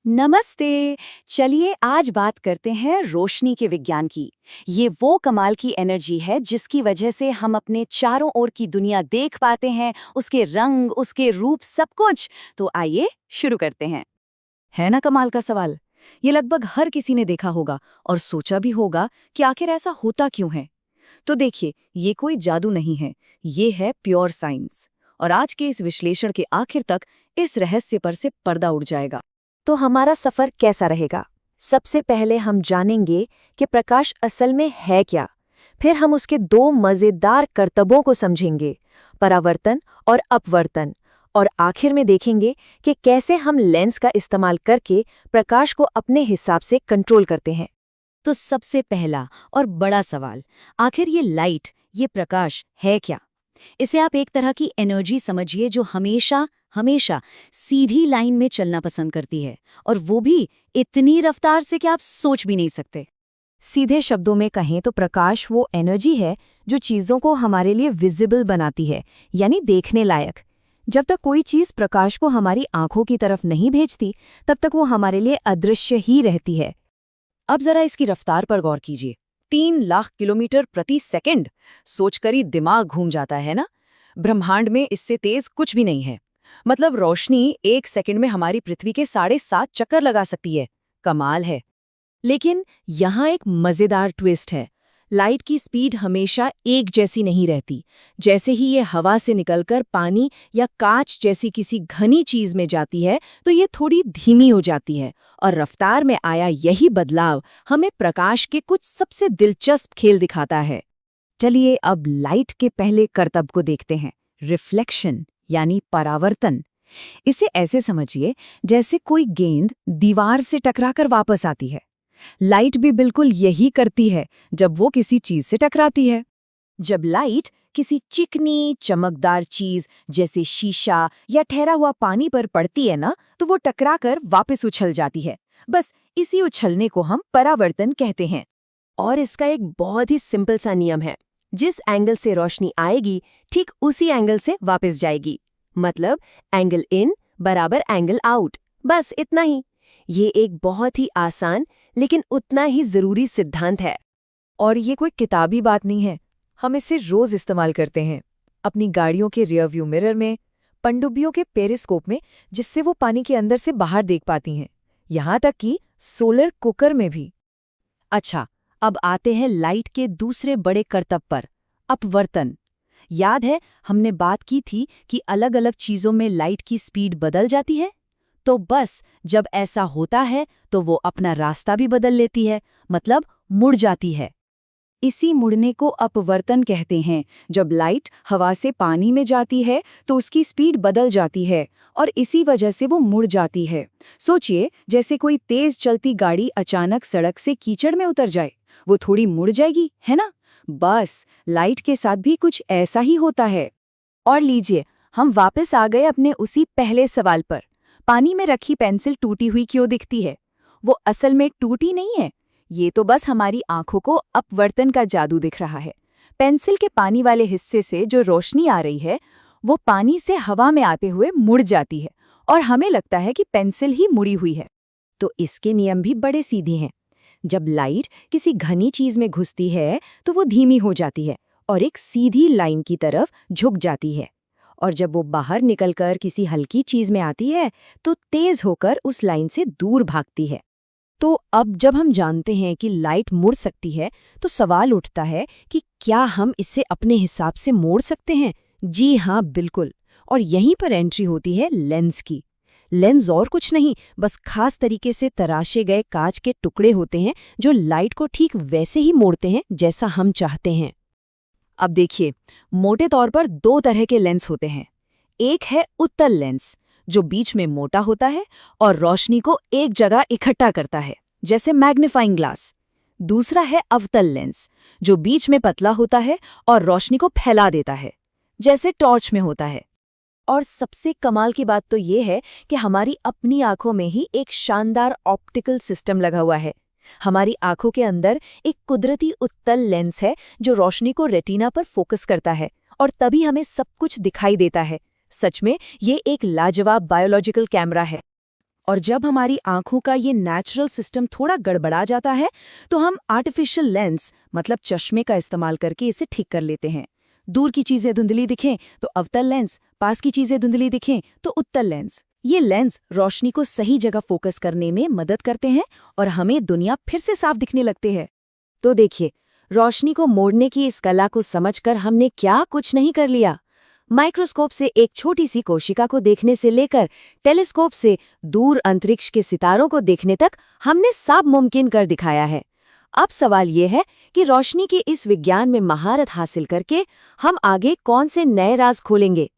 नमस्ते। चलिए आज बात करते हैं रोशनी के विज्ञान की। ये वो कमाल की एनर्जी है जिसकी वजह से हम अपने चारों ओर की दुनिया देख पाते हैं, उसके रंग, उसके रूप, सब कुछ। तो आइए शुरू करते हैं। है ना कमाल का सवाल। ये लगभग हर किसी ने देखा होगा और सोचा भी होगा कि आखिर ऐसा होता क्यों है। तो देखिए, ये कोई जादू नहीं है, ये है प्योर साइंस। और आज के इस विश्लेषण के आखिर तक इस रहस्य पर से पर्दा उड़ जाएगा। तो हमारा सफर कैसा रहेगा? सबसे पहले हम जानेंगे कि प्रकाश असल में है क्या। फिर हम उसके दो मजेदार करतबों को समझेंगे, परावर्तन और अपवर्तन। और आखिर में देखेंगे कि कैसे हम लेंस का इस्तेमाल करके प्रकाश को अपने हिसाब से कंट्रोल करते हैं। तो सबसे पहला और बड़ा सवाल, आखिर ये लाइट, ये प्रकाश है क्या? इसे आप एक तरह की एनर्जी समझिए जो हमेशा हमेशा सीधी लाइन में चलना पसंद करती है, और वो भी इतनी रफ्तार से कि आप सोच भी नहीं सकते। सीधे शब्दों में कहें तो प्रकाश वो एनर्जी है जो चीज़ों को हमारे लिए विजिबल बनाती है, यानी देखने लायक। जब तक कोई चीज़ प्रकाश को हमारी आंखों की तरफ नहीं भेजती, तब तक वो हमारे लिए अदृश्य ही रहती है। अब जरा इसकी रफ्तार पर गौर कीजिए। 3 लाख किलोमीटर प्रति सेकंड। सोचकर ही दिमाग घूम जाता है ना। ब्रह्मांड में इससे तेज कुछ भी नहीं है। मतलब रोशनी 1 सेकंड में हमारी पृथ्वी के 7.5 चक्कर लगा सकती है। कमाल है। लेकिन यहाँ एक मजेदार ट्विस्ट है। लाइट की स्पीड हमेशा एक जैसी नहीं रहती। जैसे ही ये हवा से निकलकर पानी या कांच जैसी किसी घनी चीज में जाती है, तो ये थोड़ी धीमी हो जाती है। और रफ्तार में आया यही बदलाव हमें प्रकाश के कुछ सबसे दिलचस्प खेल दिखाता है। चलिए अब लाइट के पहले करतब को देखते हैं, रिफ्लेक्शन यानी परावर्तन। इसे ऐसे समझिए जैसे कोई गेंद दीवार से टकराकर वापस आती है। लाइट भी बिल्कुल यही करती है जब वो किसी चीज से टकराती है। जब लाइट किसी चिकनी चमकदार चीज जैसे शीशा या ठहरा हुआ पानी पर पड़ती है ना, तो वो टकराकर वापस उछल जाती है। बस इसी उछलने को हम परावर्तन कहते हैं। और इसका एक बहुत ही सिंपल सा नियम है, जिस एंगल से रोशनी आएगी ठीक उसी एंगल से वापस जाएगी। मतलब एंगल इन बराबर एंगल आउट, बस इतना ही। ये एक बहुत ही आसान लेकिन उतना ही जरूरी सिद्धांत है। और ये कोई किताबी बात नहीं है, हम इसे रोज इस्तेमाल करते हैं। अपनी गाड़ियों के रियर व्यू मिरर में, पनडुब्बियों के पेरिस्कोप में, जिससे वो पानी के अंदर से बाहर देख पाती हैं, यहाँ तक कि सोलर कुकर में भी। अच्छा, अब आते हैं लाइट के दूसरे बड़े करतब पर, अपवर्तन। याद है हमने बात की थी कि अलग अलग चीजों में लाइट की स्पीड बदल जाती है। तो बस जब ऐसा होता है तो वो अपना रास्ता भी बदल लेती है, मतलब मुड़ जाती है। इसी मुड़ने को अपवर्तन कहते हैं। जब लाइट हवा से पानी में जाती है तो उसकी स्पीड बदल जाती है और इसी वजह से वो मुड़ जाती है। सोचिए जैसे कोई तेज चलती गाड़ी अचानक सड़क से कीचड़ में उतर जाए, वो थोड़ी मुड़ जाएगी, है ना? बस लाइट के साथ भी कुछ ऐसा ही होता है। और लीजिए, हम वापस आ गए अपने उसी पहले सवाल पर। पानी में रखी पेंसिल टूटी हुई क्यों दिखती है? वो असल में टूटी नहीं है, ये तो बस हमारी आंखों को अपवर्तन का जादू दिख रहा है। पेंसिल के पानी वाले हिस्से से जो रोशनी आ रही है, वो पानी से हवा में आते हुए मुड़ जाती है और हमें लगता है कि पेंसिल ही मुड़ी हुई है। तो इसके नियम भी बड़े सीधे हैं। जब लाइट किसी घनी चीज में घुसती है तो वो धीमी हो जाती है और एक सीधी लाइन की तरफ झुक जाती है। और जब वो बाहर निकलकर किसी हल्की चीज में आती है तो तेज होकर उस लाइन से दूर भागती है। तो अब जब हम जानते हैं कि लाइट मुड़ सकती है, तो सवाल उठता है कि क्या हम इसे अपने हिसाब से मोड़ सकते हैं? जी हाँ, बिल्कुल। और यहीं पर एंट्री होती है लेंस की। लेंस और कुछ नहीं, बस खास तरीके से तराशे गए कांच के टुकड़े होते हैं जो लाइट को ठीक वैसे ही मोड़ते हैं जैसा हम चाहते हैं। अब देखिए, मोटे तौर पर दो तरह के लेंस होते हैं। एक है उत्तल लेंस, जो बीच में मोटा होता है और रोशनी को एक जगह इकट्ठा करता है, जैसे मैग्नीफाइंग ग्लास। दूसरा है अवतल लेंस, जो बीच में पतला होता है और रोशनी को फैला देता है, जैसे टॉर्च में होता है। और सबसे कमाल की बात तो ये है कि हमारी अपनी आंखों में ही एक शानदार ऑप्टिकल सिस्टम लगा हुआ है। हमारी आंखों के अंदर एक कुदरती उत्तल लेंस है जो रोशनी को रेटिना पर फोकस करता है और तभी हमें सब कुछ दिखाई देता है। सच में ये एक लाजवाब बायोलॉजिकल कैमरा है। और जब हमारी आंखों का ये नेचुरल सिस्टम थोड़ा गड़बड़ा जाता है तो हम आर्टिफिशियल लेंस मतलब चश्मे का इस्तेमाल करके इसे ठीक कर लेते हैं। दूर की चीजें धुंधली दिखें तो अवतल लेंस, पास की चीजें धुंधली दिखें तो उत्तल लेंस। ये लेंस रोशनी को सही जगह फोकस करने में मदद करते हैं और हमें दुनिया फिर से साफ दिखने लगती है। तो देखिए, रोशनी को मोड़ने की इस कला को समझकर हमने क्या कुछ नहीं कर लिया। माइक्रोस्कोप से एक छोटी सी कोशिका को देखने से लेकर टेलीस्कोप से दूर अंतरिक्ष के सितारों को देखने तक हमने सब मुमकिन कर दिखाया है। अब सवाल ये है कि रोशनी के इस विज्ञान में महारत हासिल करके हम आगे कौन से नए राज खोलेंगे।